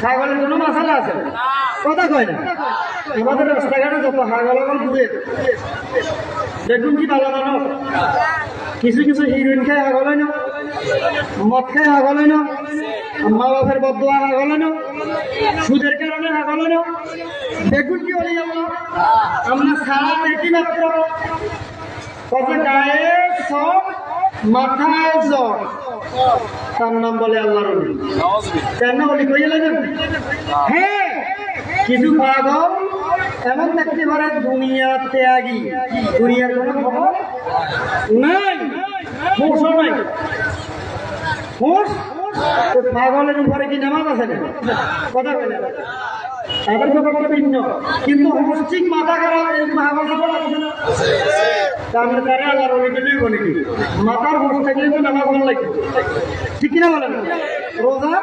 ছাগলের কোনো মশলা আছে কথা কয় না আমাদের রাস্তাঘাটে যত ছাগল ঘুরে দেখুন কি ভালো জানো কিছু কিছু হিরোইন খায় ছাগল হয় না মদ খায় ছাগল হয় না মা বাপের বদুয়া ছাগল হয় না সুদের কারণে ছাগল হয় না দেখুন কি বলি আমরা সারা দেখি মাত্র কত গায়ে সব মাথায় জ্বর তার নাম বলে আল্লাহ রবি কেন বলি কই লাগেন হ্যাঁ কিছু পাগল এমন দেখতে পারে দুনিয়া ত্যাগী দুনিয়ার কোনো খবর নাই হোসও নাই হোস পাগলের উপরে কি নামাজ আছে না কথা বলে তাদের ব্যাপারটা ভিন্ন কিন্তু হোস ঠিক মাথা খারাপ এরকম পাগল খবর আছে না তাহলে তারা আল্লাহ রবি গেলেই বলে কি মাথার হোস থাকলে তো নামাজ ভালো লাগে ঠিক কিনা বলেন রোজা